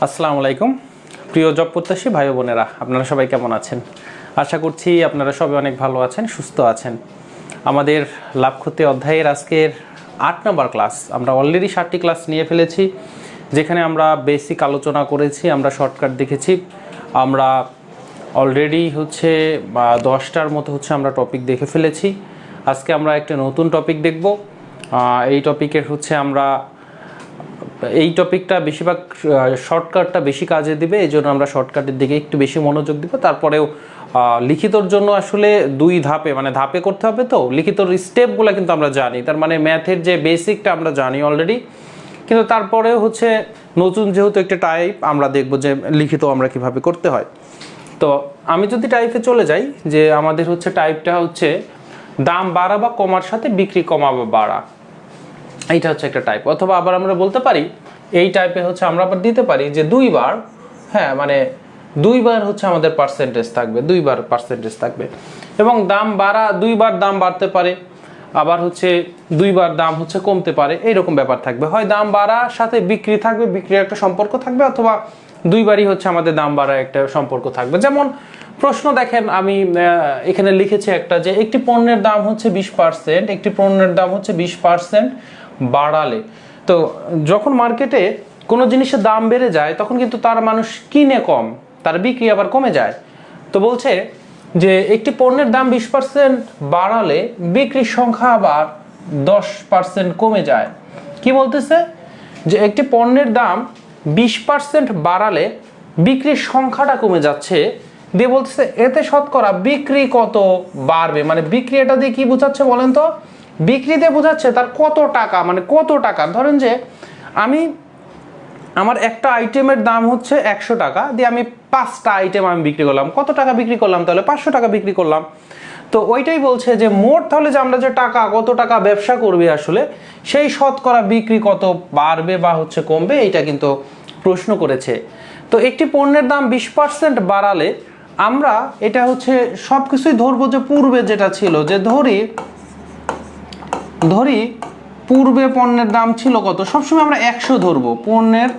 আসসালামু আলাইকুম প্রিয় জব প্রত্যাশী ভাই বোনেরা, আপনারা সবাই কেমন আছেন? আশা করছি আপনারা সবাই অনেক ভালো আছেন, সুস্থ আছেন। আমাদের লাভ ক্ষতি অধ্যায়ের আজকের 8 নম্বর ক্লাস। আমরা অলরেডি 7টি ক্লাস নিয়ে ফেলেছি, যেখানে আমরা বেসিক আলোচনা করেছি, আমরা শর্টকাট দেখেছি, আমরা অলরেডি 10টার মতো আমরা টপিক দেখে ফেলেছি। আজকে আমরা একটা নতুন টপিক দেখব। এই টপিকের আমরা এই টপিকটা বেশিরভাগ শর্টকাটটা বেশি কাজে দিবে, এই জন্য আমরা শর্টকাটের দিকে একটু বেশি মনোযোগ দিব। তারপরেও লিখিতর জন্য আসলে 2 ধাপে ধাপে করতে হবে, তো লিখিতর স্টেপগুলো কিন্তু আমরা জানি, তার মানে ম্যাথের যে বেসিকটা আমরা জানি অলরেডি, কিন্তু তারপরেও নতুন যেহেতু একটা টাইপ আমরা দেখব যে লিখিত আমরা কিভাবে করতে হয়। তো আমি যদি টাইপে চলে যাই, যে আমাদের টাইপটা দাম বাড়া বা কমার সাথে বিক্রি কমা বা বাড়া, এইটা একটা টাইপ। অথবা আবার আমরা বলতে পারি এই টাইপে আমরা আবার দিতে পারি যে 2 বার, হ্যাঁ মানে 2 বার আমাদের পার্সেন্টেজ থাকবে, 2 বার পার্সেন্টেজ থাকবে, এবং দাম বাড়া 2 বার দাম বাড়তে পারে, আবার 2 বার দাম কমতে পারে, এইরকম ব্যাপার থাকবে। হয় দাম বাড়ার সাথে বিক্রি থাকবে, বিক্রির একটা সম্পর্ক থাকবে, অথবা 2 বারই আমাদের দাম বাড়ার একটা সম্পর্ক থাকবে। যেমন প্রশ্ন দেখেন, আমি এখানে লিখেছি একটা, যে একটি পণ্যের দাম 20%, একটি পণ্যের দাম 20% বাড়ালে। তো যখন মার্কেটে কোনো জিনিসের দাম বেড়ে যায়, তখন কিন্তু তার মানুষ কিনে কম, তার বিক্রি আবার কমে যায়। তো বলছে যে একটি পণ্যের দাম 20% বাড়ালে বিক্রির সংখ্যা আবার 10% কমে যায়। কি বলতেছে? যে একটি পণ্যের দাম 20% বাড়ালে বিক্রির সংখ্যাটা কমে যাচ্ছে, দিয়ে বলতেছে এতে শতকরা বিক্রি কত বাড়বে। মানে বিক্রি, এটা দিয়ে কি বোঝাচ্ছে বলেন তো? বিক্রিতে বোঝাচ্ছে তার কত টাকা, মানে কত টাকা। ধরেন যে আমার একটা আইটেমের দাম 100 টাকা, দিয়ে আমি 5টা আইটেম আমি বিক্রি করলাম, কত টাকা বিক্রি করলাম? তাহলে 500 টাকা বিক্রি করলাম। তো ওইটাই বলছে যে মোট, তাহলে যে আমরা যে টাকা, কত টাকা ব্যবসা করবে আসলে, সেই শতকরা বিক্রি কত বাড়বে বা কমবে, এইটা কিন্তু প্রশ্ন করেছে। তো একটি পণ্যের দাম 20% বাড়ালে আমরা এটা সবকিছুই ধরবো যে পূর্বে যেটা ছিল, যে ধরি পূর্বে পণ্যের দাম ছিল কত, সবসময় আমরা 100 ধরবো। পণ্যের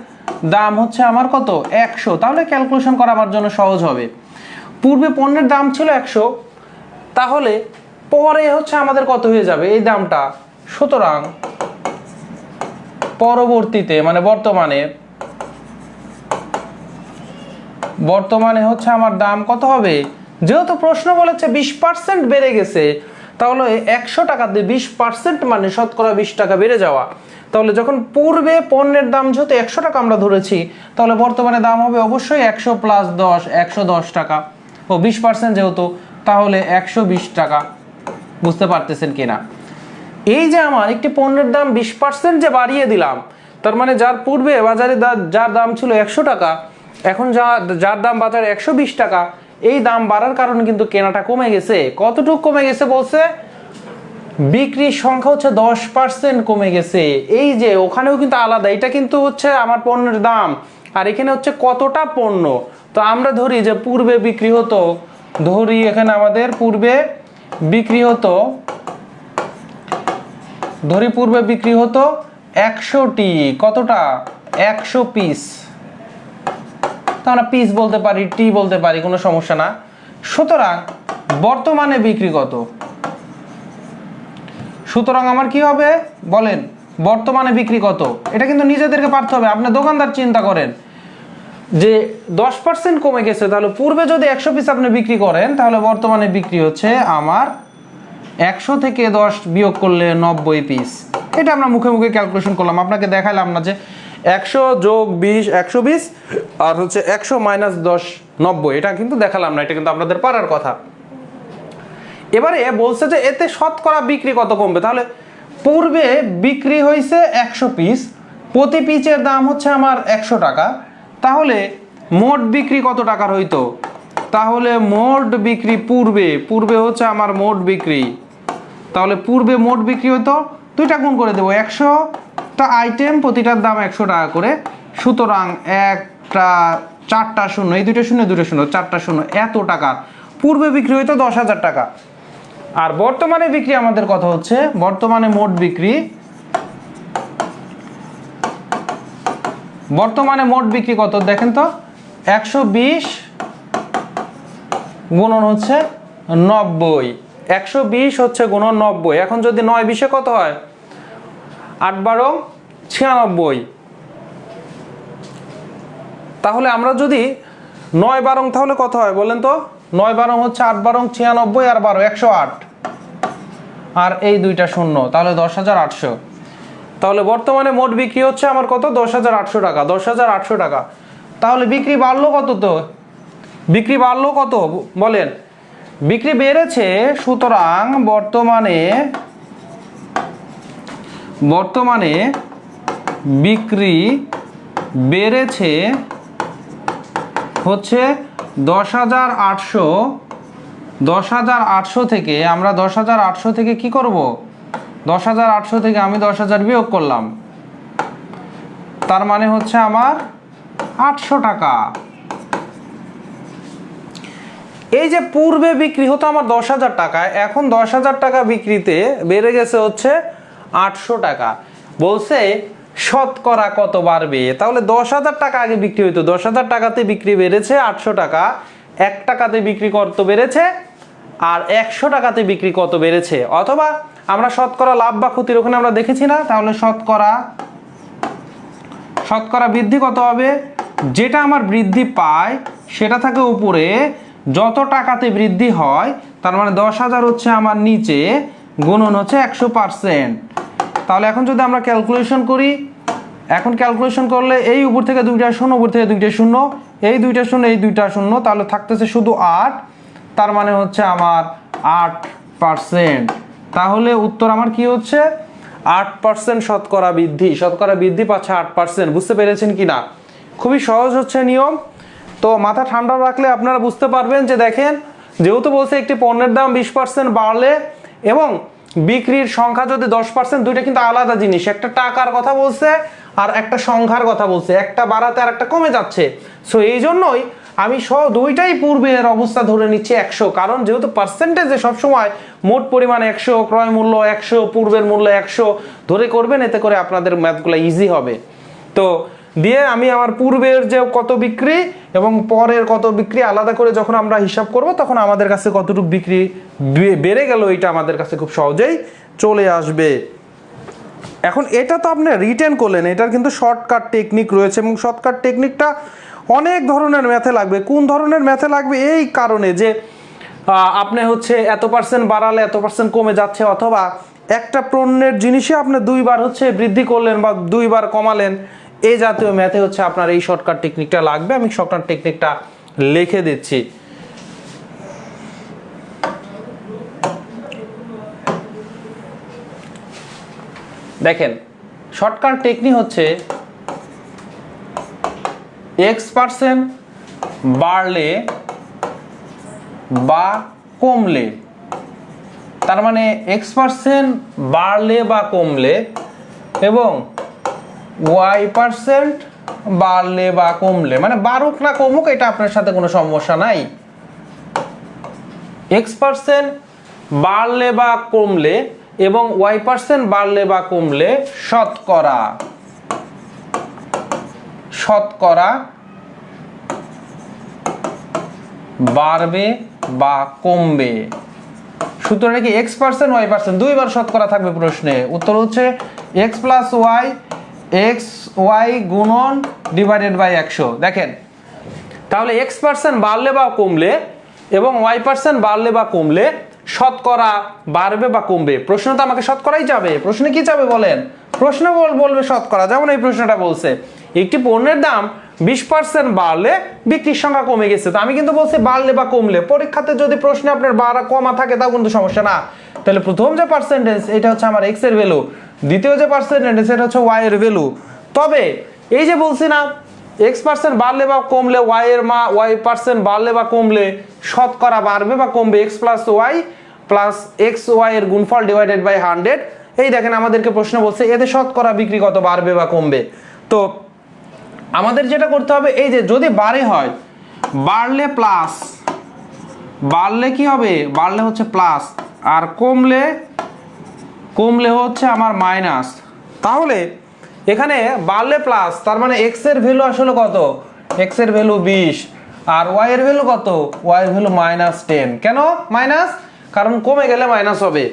দাম আমার কত? 100। তাহলে ক্যালকুলেশন করা আমার জন্য সহজ হবে। পূর্বে পণ্যের দাম ছিল 100, তাহলে পরে আমাদের কত হয়ে যাবে এই দামটা। সুতরাং পরবর্তীতে, মানে বর্তমানে আমার দাম কত হবে? যেহেতু প্রশ্ন বলেছে 20% বেড়ে গেছে, তাহলে 100 টাকা দিয়ে 20% মানে শতকরা 20 টাকা বেড়ে যাওয়া। তাহলে যখন পূর্বে পণ্যের দাম যেহেতু 100 টাকা আমরা ধরেছি, তাহলে বর্তমানে দাম হবে অবশ্যই 100 + 10, 110 টাকা। ও 20% যেহেতু, তাহলে 120 টাকা। বুঝতে পারতেছেন কিনা? এই যে আমার একটি পণ্যের দাম 20% যে বাড়িয়ে দিলাম, তার মানে যার পূর্বে বাজারে যার দাম ছিল 100 টাকা, এখন যার দাম বাজারে 120 টাকা, এই দাম বাড়ার কারণে কিন্তু কেনাটা কমে গেছে। কতটুকু কমে গেছে বলছে? বিক্রির সংখ্যা 10% কমে গেছে। এই যে ওখানেও কিন্তু আলাদা, এটা কিন্তু আমার পণ্যের দাম, আর এখানে কতটা পণ্য। তো আমরা ধরি যে পূর্বে বিক্রি হতো, ধরি এখানে আমাদের পূর্বে বিক্রি হতো, ধরি পূর্বে বিক্রি হতো 100টি, কতটা? 100 পিস। তো আমরা পিস বলতে পারি, টি বলতে পারি, কোনো সমস্যা না। সুতরাং বর্তমানে বিক্রি কত? সুতরাং আমার কি হবে বলেন? বর্তমানে বিক্রি কত? এটা কিন্তু নিজেদেরকে পারতে হবে। আপনি দোকানদার চিন্তা করেন যে 10% কমে গেছে, তাহলে পূর্বে যদি 100 পিস আপনি বিক্রি করেন, তাহলে বর্তমানে বিক্রি আমার 100 থেকে 10 বিয়োগ করলে 90 পিস। এটা আমরা মুখে মুখে ক্যালকুলেশন করলাম, আপনাকে দেখাইলাম না যে 100 + 20 120, আর 100 - 10 90। এটা কিন্তু দেখালাম না, এটা কিন্তু আপনাদের পারার কথা। এবারে বলছে যে এতে শতকরা বিক্রি কত কমবে। তাহলে পূর্বে বিক্রি হয়েছে 100 পিস, প্রতি পিসের দাম আমার 100 টাকা, তাহলে মোট বিক্রি কত টাকার হইতো? তাহলে মোট বিক্রি পূর্বে আমার মোট বিক্রি, তাহলে পূর্বে মোট বিক্রি হতো, 2টা গুণ করে দেবো, 100টা আইটেম, প্রতিটার দাম 100 টাকা করে। সুতরাং 4টা শূন্য, এই 2টা শূন্য 2টা শূন্য, 4টা শূন্য, এত টাকা পূর্বে বিক্রি হইতো 10,000 টাকা। আর বর্তমানে বিক্রি আমাদের কথা বর্তমানে মোট বিক্রি বর্তমানে মোট বিক্রি কত দেখেন তো, 120 গুণন হচ্ছে 90, 120 হচ্ছে গুণন 90। এখন যদি 9 20 কত হয়, 8 12 96। তাহলে আমরা যদি 9 12 তাহলে কত হয় বলেন তো, 9 12 হচ্ছে 8 12 96 আর 12 108, আর এই দুইটা শূন্য, তাহলে 10,800। তাহলে বর্তমানে মোট বিক্রি হচ্ছে আমার কত, 10,800 টাকা, 10,800 টাকা। তাহলে বিক্রি বাড়লো কত, তো বিক্রি বাড়লো কত বলেন, বিক্রি বেড়েছে, সুতরাং বর্তমানে বিক্রি বেড়েছে হচ্ছে 10,800। 10,800 থেকে আমরা 10,800 থেকে কি করব, 10,800 থেকে আমি 10,000 বিয়োগ করলাম, তার মানে হচ্ছে আমার 800 টাকা। এই যে পূর্বে বিক্রি হতো আমার 10,000 টাকায়, এখন 10,000 টাকা বিক্রিতে বেড়ে গেছে হচ্ছে 800 টাকা। বলছে শতকরা কত বাড়বে, তাহলে 10,000 টাকা আগে বিক্রি হইতো, 10,000 টাকাতে বিক্রি বেড়েছে 800 টাকা, 1 টাকাতে বিক্রি কত বেড়েছে, আর 100 টাকাতে বিক্রি কত বেড়েছে। অথবা আমরা শতকরা লাভ বা ক্ষতির ওখানে আমরা দেখেছি না, তাহলে শতকরা বৃদ্ধি কত হবে, যেটা আমার বৃদ্ধি পায় সেটা থাকে উপরে, যত টাকাতে বৃদ্ধি হয়, তার মানে 10,000 হচ্ছে আমার নিচে, গুণন হচ্ছে 100%। তাহলে এখন যদি আমরা ক্যালকুলেশন করি, এখন ক্যালকুলেশন করলে এই উপর থেকে 2টা শূন্য, উপর থেকে 2টা শূন্য, এই 2টা শূন্য, এই 2টা শূন্য, তাহলে থাকতেছে শুধু 8, তার মানে হচ্ছে আমার 8%। তাহলে উত্তর আমার কি হচ্ছে, 8% শতকরা বৃদ্ধি পাচ্ছে 8%। বুঝতে পেরেছেন কি না? খুবই সহজ হচ্ছে নিয়ম। তো মাথা ঠান্ডা রাখলে আপনারা বুঝতে পারবেন যে দেখেন, যেহেতু বলছে একটি পণ্যের দাম 20% বাড়লে এবং বিক্রির সংখ্যা যদি 10%, দুইটা কিন্তু আলাদা জিনিস, একটা টাকার কথা বলছে আর একটা সংখ্যার কথা বলছে, একটা বাড়াতে আর একটা কমে যাচ্ছে। সো এই জন্যই আমি দুইটাই পূর্বের অবস্থা ধরে নিচ্ছি 100, কারণ যেহেতু পার্সেন্টেজে সবসময় মোট পরিমাণ 100, ক্রয় মূল্য 100, পূর্বের মূল্য 100 ধরে করবেন, এতে করে আপনাদের ম্যাথগুলো ইজি হবে। তো দিয়ে আমি আমার পূর্বের যে কত বিক্রি এবং পরের কত বিক্রি আলাদা করে যখন আমরা হিসাব করব, তখন আমাদের কাছে কতটুকু বিক্রি বেড়ে গেল এটা আমাদের কাছে খুব সহজেই চলে আসবে। এখন এটা তো আপনি রিটেন করলেন, এটার কিন্তু শর্টকাট টেকনিক রয়েছে এবং শর্টকাট টেকনিকটা অনেক ধরনের ম্যাথে লাগবে। কোন ধরনের ম্যাথে লাগবে, এই কারণে যে আপনি হচ্ছে এত পার্সেন্ট বাড়ালে এত পার্সেন্ট কমে যাচ্ছে, অথবা একটা পণ্যের জিনিসে আপনি 2বার হচ্ছে বৃদ্ধি করলেন বা 2বার কমালেন, এই জাতীয় ম্যাথে হচ্ছে আপনার এই শর্টকাট টেকনিকটা লাগবে। আমি শর্টকাট টেকনিকটা লিখে দিচ্ছি। দেখেন, শর্টকাট টেকনিক হচ্ছে x% বাড়লে বা কমলে, তার মানে x% বাড়লে বা কমলে এবং y% বাড়লে বা কমলে, মানে বাড়ুক না কমুক এটা আপনার সাথে কোনো সমস্যা নাই। x% বাড়লে বা কমলে এবং y% বাড়লে বা কমলে শতকরা বাড়বে বা কমবে। সূত্রটা কি, x% y%, 2বার শতকরা থাকবে প্রশ্নে। উত্তর হচ্ছে x + y, xy গুণন ডিভাইডেড বাই 100। দেখেন, তাহলে x% বাড়লে বা কমলে এবং y% বাড়লে বা কমলে শতকরা বাড়বে বা কমবে। প্রশ্ন তো আমাকে শতকরাই যাবে, প্রশ্নে কি যাবে বলেন, প্রশ্ন বলবে শতকরা। যেমন এই প্রশ্নটা বলছে একটি পণ্যের দাম 20% বাড়লে বিক্রির সংখ্যা কমে গেছে, তো আমি কিন্তু বলছি বাড়লে বা কমলে। পরীক্ষাতে যদি প্রশ্নে আপনার বাড়া কমা থাকে তাও কিন্তু সমস্যা না। তাহলে প্রথম যে পার্সেন্টেজ এটা হচ্ছে আমার x এর ভ্যালু, দ্বিতীয় যে পার্সেন্টেজ এটা হচ্ছে y এর ভ্যালু। তবে এই যে বলছি না, x% বাড়লে বা কমলে y% বাড়লে বা কমলে শতকরা বাড়বে বা কমবে, x + y + xy এর গুণফল ডিভাইডেড বাই 100। এই দেখেন আমাদেরকে প্রশ্ন বলছে এতে শতকরা বিক্রি কত বাড়বে বা কমবে। তো আমাদের যেটা করতে হবে, এই যে যদি বাড়ে হয়, বাড়লে কি হবে, বাড়লে হচ্ছে প্লাস, আর কমলে হচ্ছে আমার মাইনাস। তাহলে এখানে বাড়লে প্লাস, তার মানে এক্স এর ভ্যালু আসলে কত, এক্স এর ভ্যালু 20 আর ওয়াই এর ভ্যালু কত, ওয়াই এর ভ্যালু -10। কেন মাইনাস? কারণ কমে গেলে মাইনাস হবে।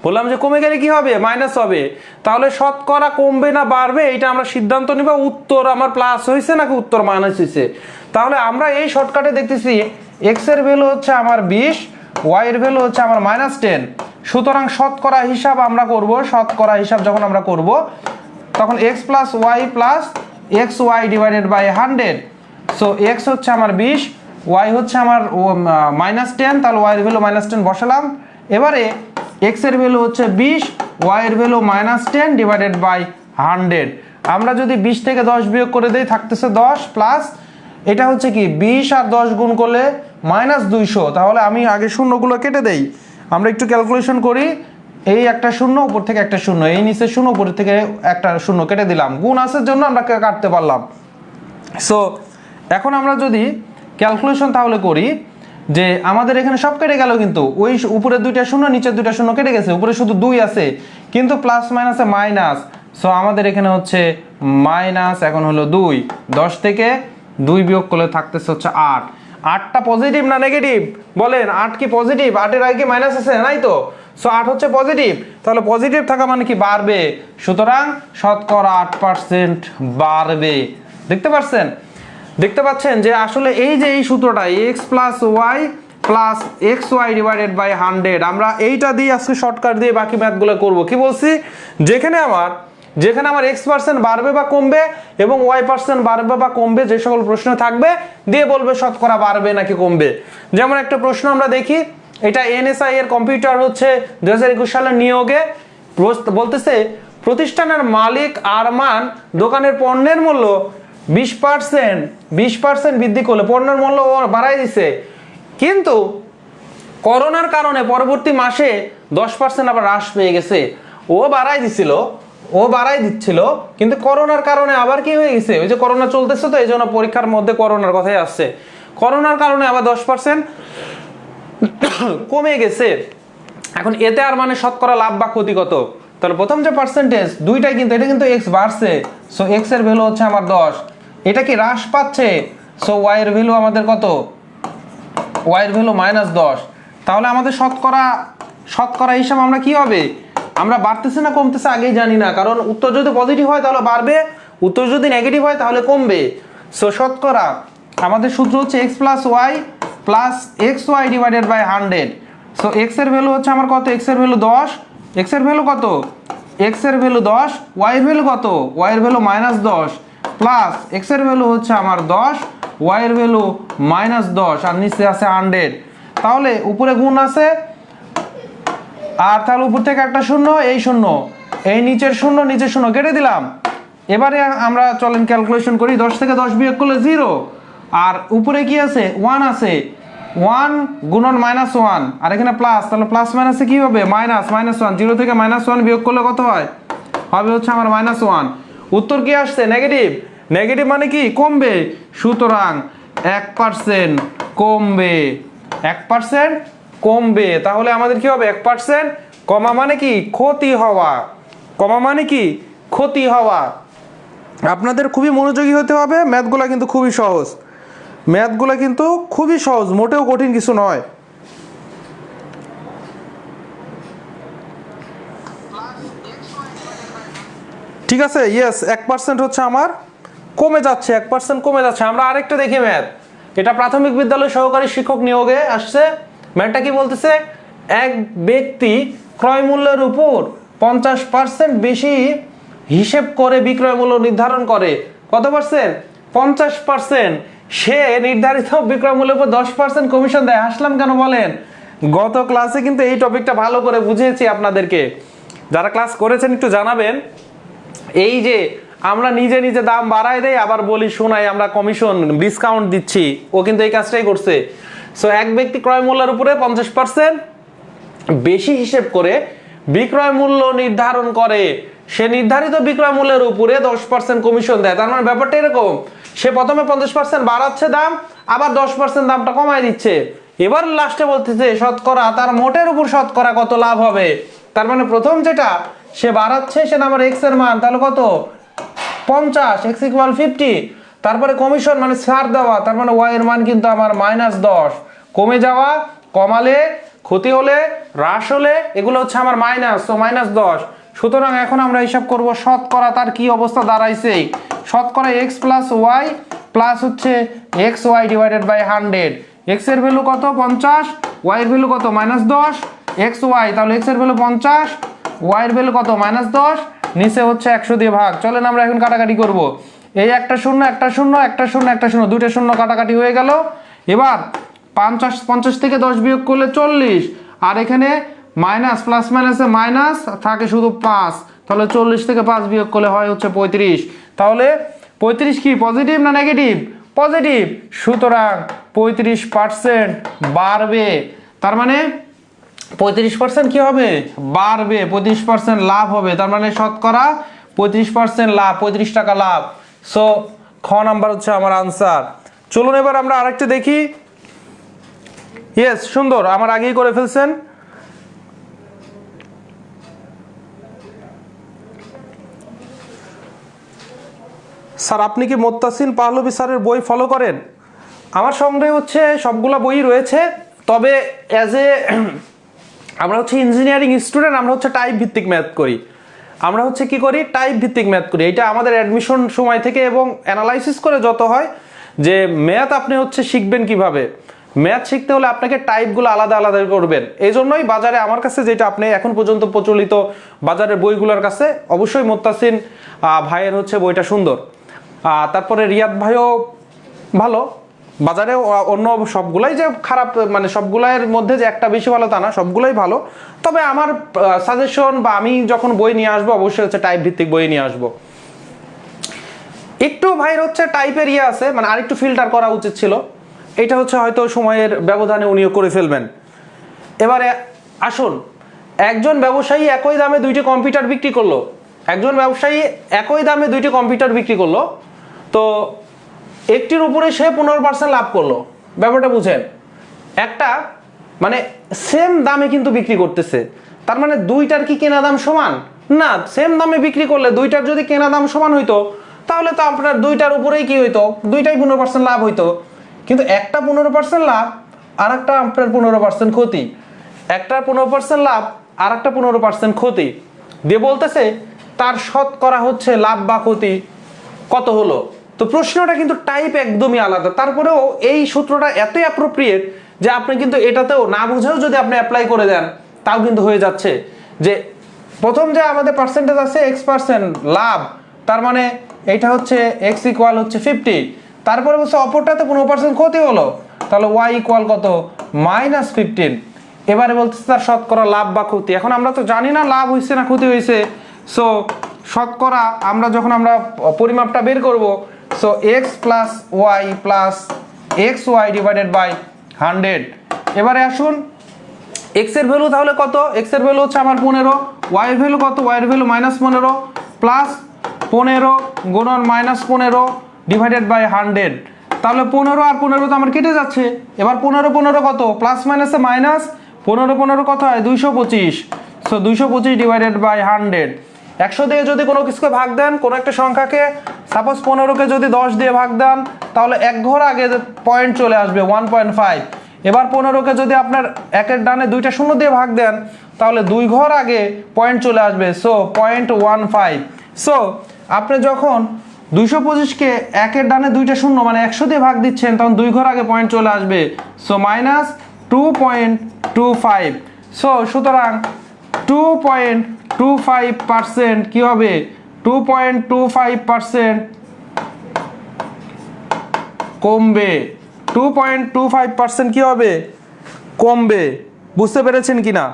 বললাম যে কমে গেলে কি হবে, মাইনাস হবে। তাহলে শতকরা কমবে না বাড়বে এটা আমরা সিদ্ধান্ত নিব। উত্তর আমার প্লাস হয়েছে নাকি উত্তর মাইনাস হয়েছে। তাহলে আমরা এই শর্টকাটে দেখতেছি এক্স এর ভ্যালু হচ্ছে আমার 20, ওয়াই এর ভ্যালু হচ্ছে আমার -10। সুতরাং শতকরা হিসাব আমরা করব। শতকরা হিসাব যখন আমরা করব তখন x plus Y plus X Y divided by 100। So X হচ্ছে আমার 20, ওয়াই হচ্ছে আমার -10, তাহলে ওয়াই এর ভ্যালু -10 বসালাম। এবারে এক্স এর ভ্যালু হচ্ছে 20, ওয়াই এর ভ্যালু -10 ডিভাইডেড বাই 100। আমরা যদি 20 থেকে 10 বিয়োগ করে দেই থাকতেছে 10 প্লাস এটা হচ্ছে কি 20 আর 10 গুণ করলে -200। তাহলে আমি আগে শূন্যগুলো কেটে দেই। আমরা একটু ক্যালকুলেশন করি। এই একটা শূন্য, উপর থেকে একটা শূন্য, এই নিচে শূন্য, উপর থেকে একটা শূন্য কেটে দিলাম। গুণ আসার জন্য আমরা কাটতে পারলাম। সো এখন আমরা যদি ক্যালকুলেশন তাহলে করি যে আমাদের এখানে সব কেটে গেল, কিন্তু ওই উপরের দুইটা শূন্য নিচের দুইটা শূন্য কেটে গেছে, উপরে শুধু 2 আছে, কিন্তু প্লাস মাইনাসে মাইনাস। সো আমাদের এখানে হচ্ছে মাইনাস এখন হলো 2, 10 থেকে 2 বিয়োগ করলে থাকতেছে হচ্ছে 8। 8টা পজিটিভ না নেগেটিভ বলেন? 8 কি পজিটিভ? 8 এর আগে কি মাইনাস আছে? নাই তো। সো 8 হচ্ছে পজিটিভ। তাহলে পজিটিভ থাকা মানে কি বাড়বে। সুতরাং শতকরা 8% বাড়বে। দেখতে পাচ্ছেন? দেখতে পাচ্ছেন যে আসলে এই যে এই সূত্রটা x plus Y plus X Y divided by 100, আমরা এইটা দিয়ে আজকে শর্টকাট দিয়ে বাকি ম্যাথগুলো করব। কি বলছি? যেখানে আমার x% বাড়বে বা কমবে এবং y% বাড়বে বা কমবে, যে সকল প্রশ্ন থাকবে দিয়ে বলবে শতকরা বাড়বে নাকি কমবে। যেমন একটা প্রশ্ন আমরা দেখি, এটা এনএসআই এর কম্পিউটার হচ্ছে 2021 সালের নিয়োগে বলতেছে প্রতিষ্ঠানের মালিক আরমান দোকানের পণ্যের মূল্য 20% বৃদ্ধি করলে পণ্যের মূল্য বাড়াই দিছে, কিন্তু করোনার কারণে পরবর্তী মাসে 10% আবার হ্রাস পেয়ে গেছে। ও বাড়াই দিচ্ছিল, কিন্তু করোনার কারণে আবার কি হয়ে গেছে, ওই যে করোনা চলতেছে তো এই জন্য পরীক্ষার মধ্যে করোনার কথাই আসছে, করোনার কারণে আবার 10% কমে গেছে। এখন এতে আর মানে শতকরা লাভ বা ক্ষতি কত? তাহলে প্রথম যে পার্সেন্টেজ দুইটাই কিন্তু, এটা কিন্তু এক্স বাড়ছে, সো এক্স এর ভ্যালু হচ্ছে আমার 10। এটা কি হ্রাস পাচ্ছে, সো ওয়াই এর ভ্যালু আমাদের কত, ওয়াই এর ভ্যালু -10। তাহলে আমাদের শতকরা হিসাব আমরা কি হবে, আমরা বাড়তেছে না কমতেছে আগেই জানি না, কারণ উত্তর যদি পজিটিভ হয় তাহলে বাড়বে, উত্তর যদি নেগেটিভ হয় তাহলে কমবে। সো শতকরা আমাদের সূত্র হচ্ছে x plus Y plus X Y divided by 100। So X এর ভ্যালু হচ্ছে আমার কত, এক্স এর ভ্যালু 10, এক্স এর ভ্যালু কত, এক্স এর ভ্যালু 10, ওয়াই এর ভ্যালু কত, ওয়াই এর ভ্যালু -10 প্লাস এক্স এর ভ্যালু হচ্ছে আমার 10, ওয়াই এর ভ্যালু -10 আর নিচে আছে 100। তাহলে উপরে গুণ আছে আর তাহলে উপর থেকে একটা শূন্য, এই শূন্য, এই নিচের শূন্য কেটে দিলাম। এবারে আমরা চলেন ক্যালকুলেশন করি। 10 থেকে 10 বিয়োগ করলে 0, আর উপরে কি আছে 1 আছে, 1 গুণন -1 আর এখানে প্লাস, তাহলে প্লাস মাইনাসে কি হবে -1, 0 থেকে -1 বিয়োগ করলে কত হয়, হবে হচ্ছে আমার -1। উত্তর কি আসছে নেগেটিভ, নেগেটিভ মানে কি কমবে, সুতরাং 1% কমবে, 1% কমবে। তাহলে আমাদের কি হবে 1% কমা মানে কি ক্ষতি হওয়া, কমা মানে কি ক্ষতি হওয়া। আপনাদের খুবই মনোযোগী হতে হবে, ম্যাথগুলো কিন্তু খুবই সহজ, ম্যাথগুলো কিন্তু খুবই সহজ, মোটেও কঠিন কিছু নয়। ঠিক আছে, ইয়েস 1% হচ্ছে আমার কমে যাচ্ছে, 1% কমে যাচ্ছে। আমরা আরেকটা দেখি ম্যাথ, এটা প্রাথমিক বিদ্যালয় সহকারী শিক্ষক নিয়োগে আসছে। ম্যাথটা কি বলতেছে, এক ব্যক্তি ক্রয় মূল্যের উপর 50% বেশি হিসেব করে বিক্রয় মূল্য নির্ধারণ করে। কত পার্সেন্ট? 50%। সে নির্ধারিত বিক্রয় মূল্যের উপর 10% কমিশন দেয়। হাসলাম কেন বলেন? গত ক্লাসে কিন্তু এই টপিকটা ভালো করে বুঝিয়েছি আপনাদেরকে, যারা ক্লাস করেছেন একটু জানাবেন। এই যে আমরা নিজে নিজে দাম বাড়ায় দেই, আবার বলি শোনাই আমরা কমিশন ডিসকাউন্ট দিচ্ছি, ও কিন্তু এই কাজটাই করছে। সো এক ব্যক্তি ক্রয় মূল্যের উপরে 50% বেশি হিসেব করে বিক্রয় মূল্য নির্ধারণ করে, সে নির্ধারিত বিক্রয় মূল্যের উপরে 10% কমিশন দেয়। তার মানে ব্যাপারটা এরকম, সে প্রথমে 50% বাড়াচ্ছে দাম, আবার 10% দামটা কমায় দিচ্ছে। এবার লাস্টে বলতেছে শতকরা তার মোটের উপর শতকরা কত লাভ হবে। তার মানে প্রথম যেটা সে বাড়াচ্ছে সেটা আমার এক্স এর মান, তাহলে কত 50, x ইকুয়াল 50, তারপরে কমিশন মানে ছাড় দেওয়া, তার মানে y এর মান কিন্তু আমার -10, কমে যাওয়া, কমালে, ক্ষতি হলে, হ্রাস হলে এগুলো হচ্ছে আমার মাইনাস, তো -10। সুতরাং এখন আমরা হিসাব করব শতকরা তার কি অবস্থা দাঁড়াইছে। শতকরা x প্লাস ওয়াই প্লাস হচ্ছে X Y divided by 100। x এর ভ্যালু কত 50, y এর ভ্যালু কত -10, এক্স ওয়াই, তাহলে x এর ভ্যালু 50, y এর ভ্যালু কত -10, নিচে হচ্ছে 100 দিয়ে ভাগ। চলেন আমরা এখন কাটাকাটি করব। এই একটা শূন্য একটা শূন্য একটা শূন্য একটা শূন্য, দুইটা শূন্য কাটাকাটি হয়ে গেল। এবার 50 থেকে 10 বিয়োগ করলে 40, আর এখানে মাইনাস প্লাস মাইনাসে মাইনাস থাকে শুধু 5, তাহলে 40 থেকে 5 বিয়োগ করলে হয় হচ্ছে 35। তাহলে 35 কি পজিটিভ না নেগেটিভ? পজিটিভ। সুতরাং 35% বাড়বে, তার মানে 35% কি হবে? বাড়বে, 35% লাভ হবে, তার মানে শতকরা 35% লাভ, 35 টাকা লাভ। সো খ নাম্বার হচ্ছে আমার আনসার। চলুন এবার আমরা আরেকটা দেখি। ইয়েস, সুন্দর, আমার আগেই করে ফেলছেন। স্যার আপনি কি মোত্তাসিন পাহলভী স্যারের বই ফলো করেন? আমার সঙ্গে হচ্ছে সবগুলা বই রয়েছে, তবে অ্যাজ এ আমরা হচ্ছে ইঞ্জিনিয়ারিং স্টুডেন্ট, আমরা হচ্ছে টাইপ ভিত্তিক ম্যাথ করি। আমরা হচ্ছে কি করি? টাইপ ভিত্তিক ম্যাথ করি। এটা আমাদের অ্যাডমিশন সময় থেকে এবং অ্যানালাইসিস করে যত হয় যে ম্যাথ আপনি হচ্ছে শিখবেন কিভাবে। ম্যাথ শিখতে হলে আপনাকে টাইপগুলো আলাদা আলাদা করবেন। এই জন্যই বাজারে আমার কাছে যেটা আপনি এখন পর্যন্ত প্রচলিত বাজারের বইগুলোর কাছে অবশ্যই মোত্তাসিন ভাইয়ের হচ্ছে বইটা সুন্দর। তারপরে রিয়াদ ভাইও ভালো, বাজারে অন্য সবগুলাই যে খারাপ, মানে সবগুলার মধ্যে যে একটা বেশি ভালো তা না, সবগুলাই ভালো। তবে আমার সাজেশন বা আমি যখন বই নিয়ে আসবো অবশ্যই হচ্ছে টাইপ ভিত্তিক বই নিয়ে আসবো। একটু ভাইয়ের হচ্ছে টাইপের ইয়ে আছে, মানে আরেকটু ফিল্টার করা উচিত ছিল। এটা হচ্ছে হয়তো সময়ের ব্যবধানে উনিও করে ফেলবেন। এবারে আসুন, একজন ব্যবসায়ী একই দামে দুইটি কম্পিউটার বিক্রি করলো। একজন ব্যবসায়ী একই দামে দুইটি কম্পিউটার বিক্রি করলো, তো একটির উপরে সে 15% লাভ করলো। ব্যাপারটা বুঝেন, একটা মানে সেম দামে কিন্তু বিক্রি করতেছে, তার মানে দুইটার কি কেনা দাম সমান না? সেম দামে বিক্রি করলে দুইটার যদি কেনা দাম সমান হইতো তাহলে তো আপনার দুইটার উপরেই কি হইতো? দুইটাই 15% লাভ হইতো। কিন্তু একটা 15% লাভ আর একটা আপনার 15% ক্ষতি, একটার 15% লাভ আর একটা 15% ক্ষতি দিয়ে বলতেছে তার শতকরা হচ্ছে লাভ বা ক্ষতি কত হলো। তো প্রশ্নটা কিন্তু টাইপ একদমই আলাদা, তারপরেও এই সূত্রটা এতই অ্যাপ্রোপ্রিয়েট যে আপনি কিন্তু এটাতেও না বুঝেও যদি আপনি অ্যাপ্লাই করে দেন তাও কিন্তু হয়ে যাচ্ছে। যে প্রথম যে আমাদের পার্সেন্টেজ আছে x% লাভ, তার মানে এইটা হচ্ছে x ইকুয়াল হচ্ছে 50, তারপরে বলছে অপরটাতে 15% ক্ষতি হলো, তাহলে y ইকুয়াল কত? -15। এবারে বলতেছে তার শতকরা লাভ বা ক্ষতি। এখন আমরা তো জানি না লাভ হয়েছে না ক্ষতি হয়েছে। সো শতকরা আমরা যখন আমরা পরিমাপটা বের করব, সো x plus Y plus X Y divided by 100। এবারে আসুন x এর ভ্যালু তাহলে কত? x এর ভ্যালু হচ্ছে আমার 15, y এর ভ্যালু কত? y এর ভ্যালু -15 প্লাস 15 গুণন -15 ডিভাইডেড বাই 100। তাহলে 15 আর 15 তো আমার কেটে যাচ্ছে। এবার 15 15 কত? প্লাস মাইনাসে মাইনাস, 15 15 কত হয়? 225। So 225 divided by 100। 100 দিয়ে যদি কোনো কিছুকে ভাগ দেন, কোনো একটা সংখ্যাকে, সাপোজ 15কে যদি 10 দিয়ে ভাগ দেন, তাহলে এক ঘর আগে পয়েন্ট চলে আসবে 1.5। এবার 15কে যদি আপনার একের ডানে দুইটা শূন্য দিয়ে ভাগ দেন, তাহলে দুই ঘর আগে পয়েন্ট চলে আসবে, সো 0.15। সো আপনি যখন 225কে একের ডানে দুইটা শূন্য মানে 100 দিয়ে ভাগ দিচ্ছেন, তখন দুই ঘর আগে পয়েন্ট চলে আসবে, সো -2.25। সো সুতরাং 2.25% কি হবে? 2.25% কমবে। 2.25% কি হবে? কমবে। বুঝতে পেরেছেন কিনা?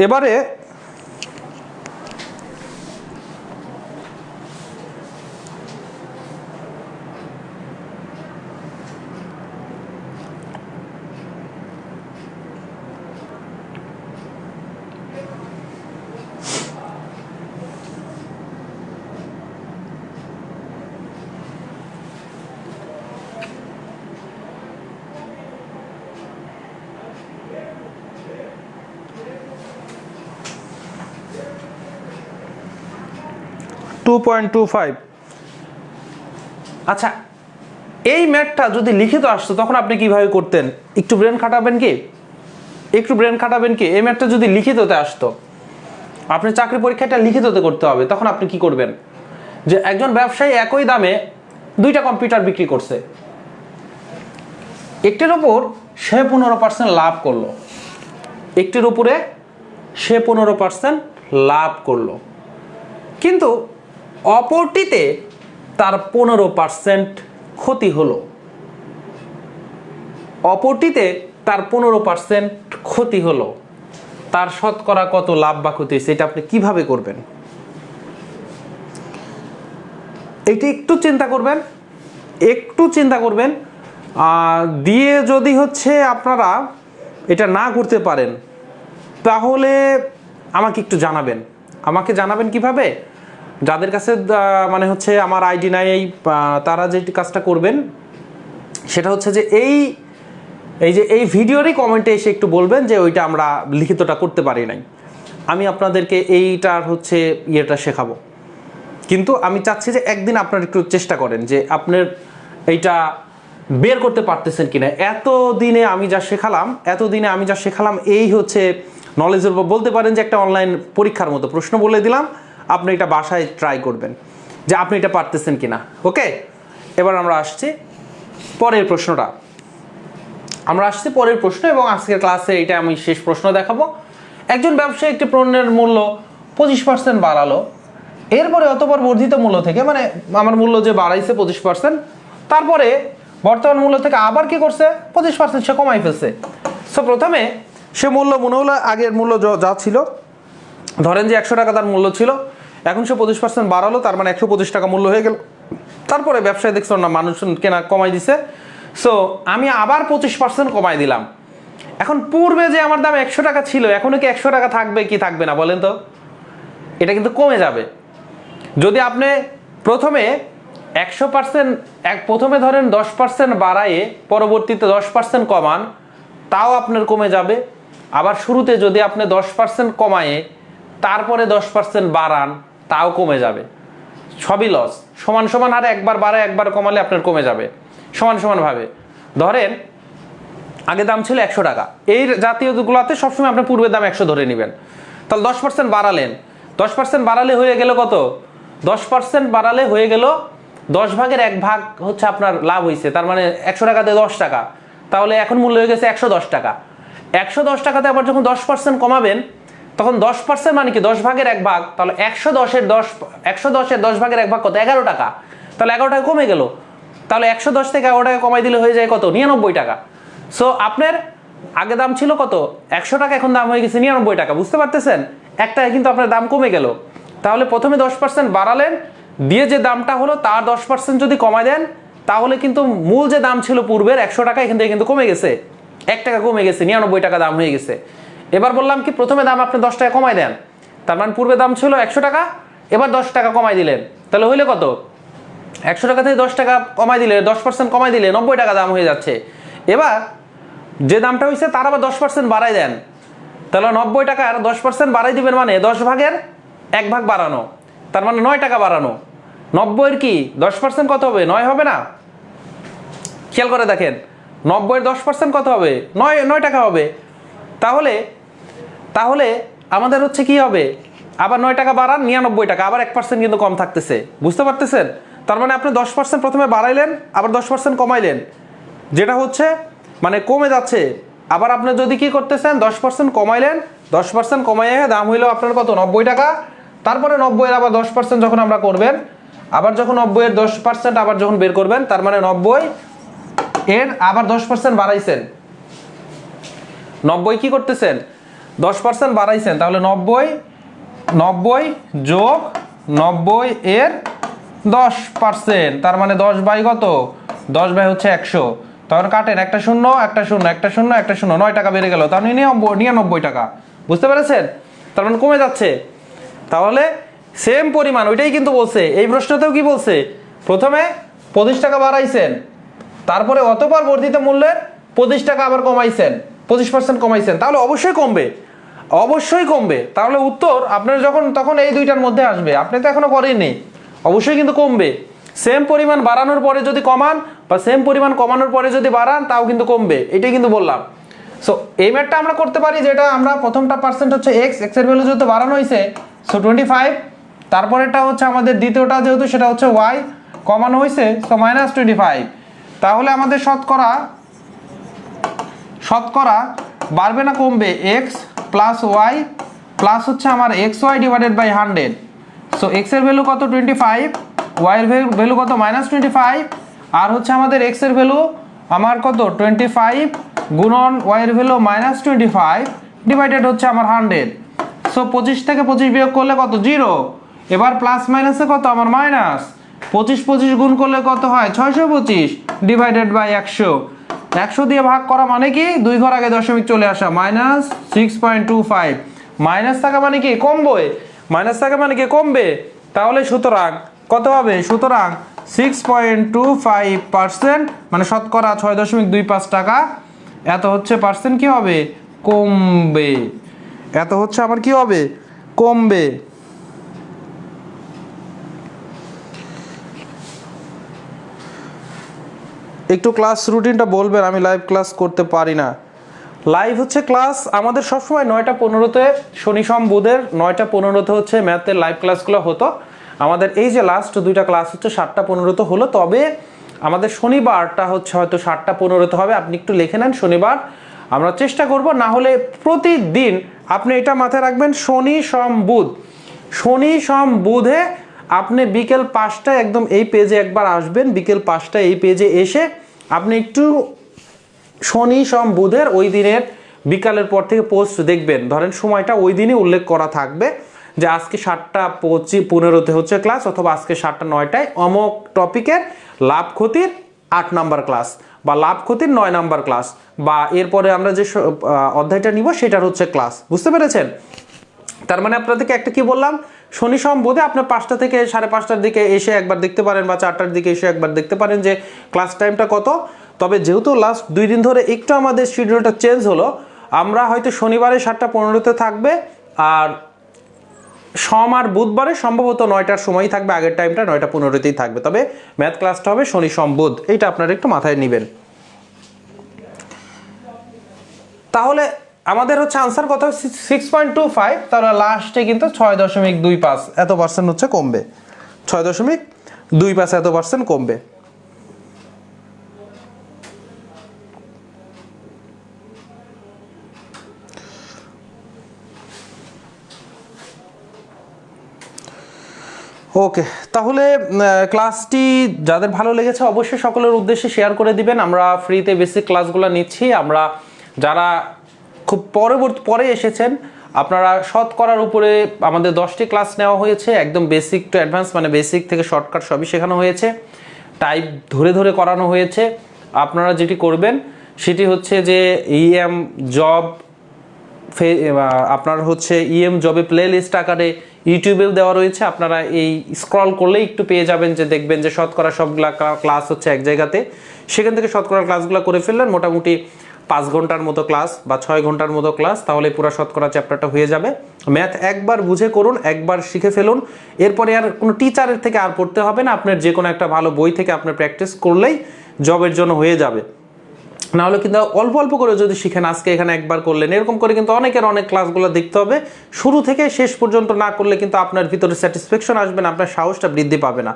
এবারে 2.25। আচ্ছা, এই ম্যাথটা যদি লিখিত আসতো তখন আপনি কিভাবে করতেন? একটু ব্রেন খাটাবেন কি? এই ম্যাথটা যদি লিখিততে আসতো, আপনি চাকরি পরীক্ষাটা লিখিততে করতে হবে, তখন আপনি কি করবেন? যে একজন ব্যবসায়ী একই দামে দুইটা কম্পিউটার বিক্রি করছে, একটির উপর সে 15% লাভ করলো, একটির উপরে সে 15% লাভ করলো, কিন্তু অপরটিতে তার 15% ক্ষতি হলো। তার শতকরা কত লাভ বা ক্ষতি হয়েছে, এটা আপনি কিভাবে করবেন? এইটা একটু চিন্তা করবেন। দিয়ে যদি হচ্ছে আপনারা এটা না করতে পারেন, তাহলে আমাকে একটু জানাবেন কিভাবে? যাদের কাছে মানে হচ্ছে আমার আইডি নাই, তারা যে কাজটা করবেন সেটা হচ্ছে যে এই ভিডিওরই কমেন্টে এসে একটু বলবেন যে ওইটা আমরা লিখিতটা করতে পারি নাই, আমি আপনাদেরকে এইটার হচ্ছে ইয়েটা শেখাবো। কিন্তু আমি চাচ্ছি যে একদিন আপনারা একটু চেষ্টা করেন যে আপনার এইটা বের করতে পারতেছেন কিনা। এতদিনে আমি যা শেখালাম এই হচ্ছে নলেজের উপর, বলতে পারেন যে একটা অনলাইন পরীক্ষার মতো প্রশ্ন বলে দিলাম, আপনি এটা বাসায় ট্রাই করবেন যে আপনি এটা পারতেছেন কিনা। ওকে, এবার আমরা আসছি পরের প্রশ্ন, এবং আজকের ক্লাসে এটা আমি শেষ প্রশ্ন দেখাবো। একজন ব্যবসায়ী একটি পণ্যের মূল্য 25% বাড়ালো, এরপরে অতঃপর বর্ধিত মূল্য থেকে, মানে আমার মূল্য যে বাড়াইছে 25%, তারপরে বর্তমান মূল্য থেকে আবার কি করছে 25% সে কমাই ফেলছে। সো প্রথমে সে মূল্য মনে হলো আগের মূল্য যা ছিল, ধরেন যে 100 টাকা তার মূল্য ছিল, এখন সে 25% বাড়ালো, তার মানে 125 টাকা মূল্য হয়ে গেল। তারপরে ব্যবসায়ী দেখছো না মানুষ কেনা কমাই দিছে, সো আমি আবার 25% কমাই দিলাম। এখন পূর্বে যে আমার দাম 100 টাকা ছিল, এখনো কি 100 টাকা থাকবে কি থাকবে না বলেন তো? এটা কিন্তু কমে যাবে। যদি আপনি প্রথমে 100% প্রথমে ধরেন 10% বাড়ায়ে পরবর্তীতে 10% কমান, তাও আপনার কমে যাবে। আবার শুরুতে যদি আপনি 10% কমায়ে তারপরে 10% বাড়ান, তাও কমে যাবে। সবই লস। সমান সমান হারে একবার বাড়ায় একবার কমালে আপনার কমে যাবে সমান সমানভাবে। ধরেন আগে দাম ছিল 100 টাকা, এই জাতীয়গুলোতে সবসময় আপনার পূর্বের দাম 100 ধরে নেবেন। তাহলে 10% বাড়ালেন, 10% বাড়ালে হয়ে গেল কত? 10% বাড়ালে হয়ে গেল 10 ভাগের 1 ভাগ হচ্ছে আপনার লাভ হয়েছে, তার মানে 100 টাকাতে 10 টাকা, তাহলে এখন মূল্য হয়ে গেছে 110 টাকা। 110 টাকাতে আবার যখন 10% কমাবেন, তখন 10% মানে কি 10 ভাগের 1 ভাগ, তাহলে 110-এর 10 ভাগের 1 ভাগ কত? 11 টাকা। তাহলে 11 টাকা কমে গেল। তাহলে 110 থেকে 11 টাকা কমাই দিলে হয়ে যায় কত? 99 টাকা। সো আপনার আগে দাম ছিল কত? 100 টাকা, এখন দাম হয়ে গেছে 99 টাকা। বুঝতে পারতেছেন? 1 টাকা কিন্তু আপনার দাম কমে গেল। তাহলে প্রথমে 10% বাড়ালেন, দিয়ে যে দামটা হলো তার 10% যদি কমাই দেন, তাহলে কিন্তু মূল যে দাম ছিল পূর্বের 100 টাকা, এখান থেকে কিন্তু কমে গেছে 1 টাকা, কমে গেছে 99 টাকা দাম হয়ে গেছে। এবার বললাম কি প্রথমে দাম আপনি 10 টাকা কমাই দেন, তার মানে পূর্বে দাম ছিল 100 টাকা, এবার 10 টাকা কমাই দিলেন, তাহলে হইলে কত? 100 টাকা থেকে 10 টাকা কমাই দিলে, 10% কমাই দিলে 90 টাকা দাম হয়ে যাচ্ছে। এবার যে দামটা হয়েছে তার আবার 10% বাড়াই দেন, তাহলে 90 টাকা আর 10% বাড়াই দিবেন, মানে 10 ভাগের 1 ভাগ বাড়ানো, তার মানে 9 টাকা বাড়ানো। 90-এর কি 10% কত হবে? 9 হবে না? খেয়াল করে দেখেন, 90-এর 10% কত হবে? 9 টাকা হবে। তাহলে আমাদের হচ্ছে কি হবে? আবার 9 টাকা বাড়ান, 99 টাকা, আবার 1% কিন্তু কম থাকতেছে। বুঝতে পারতেছেন? তার মানে আপনি 10% প্রথমে বাড়াইলেন, আবার 10% কমাইলেন, যেটা হচ্ছে মানে কমে যাচ্ছে। আবার আপনি যদি কি করতেছেন, 10% কমাইলেন, 10% কমাইয়ে দাম হইলো আপনার কত? 90 টাকা। তারপরে 90-এর আবার 10% যখন আমরা করবেন, আবার যখন 90-এর 10% আবার যখন বের করবেন, তার মানে 90-এর আবার 10% বাড়াইছেন। 90 কি করতেছেন? 10% বাড়াইছেন, তাহলে 90 যোগ 90-এর 10%, তার মানে 10 বাই কত? 10 বাই হচ্ছে 100। তখন কাটেন, একটা শূন্য একটা শূন্য একটা শূন্য একটা শূন্য, 9 টাকা বেড়ে গেল, তাহলে 99 টাকা। বুঝতে পেরেছেন? তার মানে কমে যাচ্ছে। তাহলে সেম পরিমাণ, ওইটাই কিন্তু বলছে এই প্রশ্নতেও, কি বলছে? প্রথমে 25 টাকা বাড়াইছেন, তারপরে অতবার বর্ধিত মূল্যের 25 টাকা আবার কমাইছেন, 25% কমাইছেন, তাহলে অবশ্যই কমবে। তাহলে উত্তর আপনার যখন তখন এই দুইটার মধ্যে আসবে। আপনি তো এখনো করেননি, অবশ্যই কিন্তু কমবে। সেম পরিমাণ বাড়ানোর পরে যদি কমান বা সেম পরিমাণ কমানোর পরে যদি বাড়ান তাও কিন্তু কমবে, এটাই কিন্তু বললাম। সো এই ম্যাথটা আমরা করতে পারি, যেটা আমরা প্রথমটা পার্সেন্ট হচ্ছে এক্স, এক্সের ভ্যালু যেহেতু বাড়ানো হয়েছে সো 25, তারপরেটা হচ্ছে আমাদের দ্বিতীয়টা যেহেতু সেটা হচ্ছে ওয়াই কমানো হয়েছে সো -25। তাহলে আমাদের শতকরা বাড়বে না কমবে এক্স প্লাস ওয়াই প্লাস হচ্ছে আমার X Y divided by 100। So X এর ভ্যালু কত 25, ওয়াই এর ভ্যালু কত -25, আর হচ্ছে আমাদের এক্স এর ভ্যালু আমার কত 25 গুণন ওয়াই এর ভ্যালু -25 ডিভাইডেড হচ্ছে আমার 100। সো 25 থেকে 25 বিয়োগ করলে কত 0, এবার প্লাস মাইনাসে কত আমার মাইনাস, 25 গুণ করলে কত হয় 625 ডিভাইডেড বাই 100। 100 দিয়ে ভাগ করা মানে কি 2 ঘর আগে দশমিক চলে আসা, -6.25। মাইনাস থাকা মানে কি কমবে, মাইনাস থাকা মানে কি কমবে, তাহলে সুতরাং কত হবে, সুতরাং 6.25% মানে শতকরা 6.25 টাকা এত হচ্ছে পার্সেন্ট কি হবে কমবে, এত হচ্ছে আমার কি হবে কমবে। একটু ক্লাস রুটিনটা বলবেন, আমি লাইভ ক্লাস করতে পারি না। লাইভ হচ্ছে ক্লাস আমাদের সবসময় 9টা 15-তে, শনি সোম বুধের 9টা 15-তে হচ্ছে ম্যাথের লাইভ ক্লাসগুলো হতো। আমাদের এই যে লাস্ট 2টা ক্লাস হচ্ছে 7টা 15-তে হলো, তবে আমাদের শনিবারটা হচ্ছে হয়তো 7টা 15-তে হবে। আপনি একটু লিখে নেন শনিবার, আমরা চেষ্টা করব। না হলে প্রতিদিন আপনি এটা মাথায় রাখবেন, শনি সোম বুধ, শনি সোম বুধে আপনি বিকেল 5টায় একদম এই পেজে একবার আসবেন, বিকেল 5টায় এই পেজে এসে আপনি একটু শনি সোম বুধের ওই দিনের বিকালের পর থেকে পোস্ট দেখবেন। ধরেন সময়টা ওই দিনই উল্লেখ করা থাকবে যে আজকে 7টা 15-তে হচ্ছে ক্লাস, অথবা আজকে 7টা 9টায় অমুক টপিকের লাভ ক্ষতির 8 নাম্বার ক্লাস বা লাভ ক্ষতির 9 নাম্বার ক্লাস, বা এরপরে আমরা যে অধ্যায়টা নিব সেটার হচ্ছে ক্লাস। বুঝতে পেরেছেন? তার মানে আপনাদেরকে একটা কি বললাম, শনি সোম বুধে আপনি 5টা থেকে 5:30টার দিকে এসে একবার দেখতে পারেন, বা 4টার দিকে এসে একবার দেখতে পারেন যে ক্লাস টাইমটা কত। তবে যেহেতু লাস্ট 2 দিন ধরে একটু আমাদের শিডিউলটা চেঞ্জ হলো, আমরা হয়তো শনিবারে 7টা 15-তে থাকবে, আর সোম আর বুধবারে সম্ভবত 9টার সময়ই থাকবে, আগের টাইমটা 9টা 15-তেই থাকবে। তবে ম্যাথ ক্লাসটা হবে শনি সোম বুধ, এইটা আপনারা একটু মাথায় নেবেন। তাহলে আমাদের হচ্ছে আনসার কত 6.25, তাহলে লাস্টে কিন্তু 6.25 এত পার্সেন্ট হচ্ছে কমবে, 6.25 এত পার্সেন্ট কমবে। ওকে, তাহলে ক্লাসটি যাদের ভালো লেগেছে অবশ্যই সকলের উদ্দেশ্যে শেয়ার করে দিবেন। আমরা ফ্রিতে বেসিক ক্লাসগুলো নিচ্ছি। আমরা যারা খুব পরে এসেছেন, আপনারা শতকরার উপরে আমাদের 10টি ক্লাস নেওয়া হয়েছে, একদম বেসিক টু অ্যাডভান্স, মানে বেসিক থেকে শর্টকাট সবই শেখানো হয়েছে, টাইপ ধরে ধরে করানো হয়েছে। আপনারা যেটি করবেন সেটি হচ্ছে যে ইএম জব, আপনার হচ্ছে ইএম জবে প্লে লিস্ট আকারে ইউটিউবেও দেওয়া রয়েছে, আপনারা এই স্ক্রল করলেই একটু পেয়ে যাবেন, যে দেখবেন যে শতকরা সবগুলা ক্লাস হচ্ছে এক জায়গাতে। সেখান থেকে শতকরা ক্লাসগুলো করে ফেললেন, মোটামুটি 5 ঘন্টার মতো ক্লাস বা 6 ঘন্টার মতো ক্লাস, তাহলে পুরো শতকরা চ্যাপ্টারটা হয়ে যাবে। ম্যাথ একবার বুঝে করুন, একবার শিখে ফেলুন, এরপরে আর কোনো টিচারের থেকে আর পড়তে হবে না। আপনার যে কোনো একটা ভালো বই থেকে আপনার প্র্যাকটিস করলেই জবের জন্য হয়ে যাবে। নাহলে কিন্তু অল্প অল্প করে যদি শিখেন, আজকে এখানে একবার করলেন, এরকম করে কিন্তু অনেকের অনেক ক্লাসগুলো দেখতে হবে। শুরু থেকে শেষ পর্যন্ত না করলে কিন্তু আপনার ভিতরে স্যাটিসফ্যাকশন আসবে না, আপনার সাহসটা বৃদ্ধি পাবে না,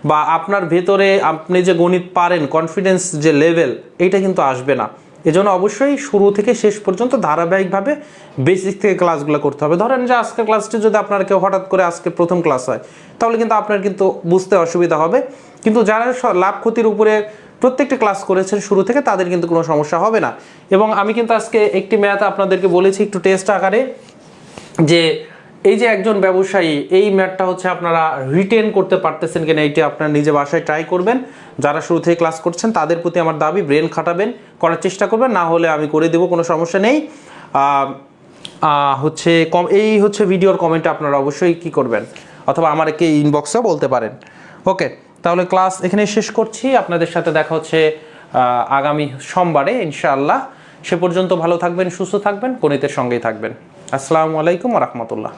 বা আপনার ভেতরে আপনি যে গণিত পারেন কনফিডেন্স যে লেভেল, এইটা কিন্তু আসবে না। এজন্য অবশ্যই শুরু থেকে শেষ পর্যন্ত ধারাবাহিকভাবে বেসিক থেকে ক্লাসগুলো করতে হবে। ধরেন যে আজকের ক্লাসটি যদি আপনার কেউ হঠাৎ করে আজকে প্রথম ক্লাস হয়, তাহলে কিন্তু আপনার কিন্তু বুঝতে অসুবিধা হবে। কিন্তু যারা লাভ ক্ষতির উপরে প্রত্যেকটা ক্লাস করেছেন শুরু থেকে, তাদের কিন্তু কোনো সমস্যা হবে না। এবং আমি কিন্তু আজকে একটি ম্যাথ আপনাদেরকে বলেছি একটু টেস্ট আকারে, যে এই যে একজন ব্যবসায়ী, এই ম্যাথটা হচ্ছে আপনারা রিটেন করতে পারতেছেন কিনা, এইটা আপনারা নিজে বাসায় ট্রাই করবেন। যারা শুরু থেকে ক্লাস করছেন তাদের প্রতি আমার দাবি, ব্রেন খাটাবেন, করার চেষ্টা করবেন, না হলে আমি করে দেবো, কোনো সমস্যা নেই। হচ্ছে এই হচ্ছে ভিডিওর কমেন্টে আপনারা অবশ্যই কি করবেন, অথবা আমাকে ইনবক্সেও বলতে পারেন। ওকে, তাহলে ক্লাস এখানে শেষ করছি। আপনাদের সাথে দেখা হচ্ছে আগামী সোমবারে ইনশাআল্লাহ। সে পর্যন্ত ভালো থাকবেন, সুস্থ থাকবেন, গণিতের সঙ্গেই থাকবেন। আসসালামু আলাইকুম ওয়া রাহমাতুল্লাহ।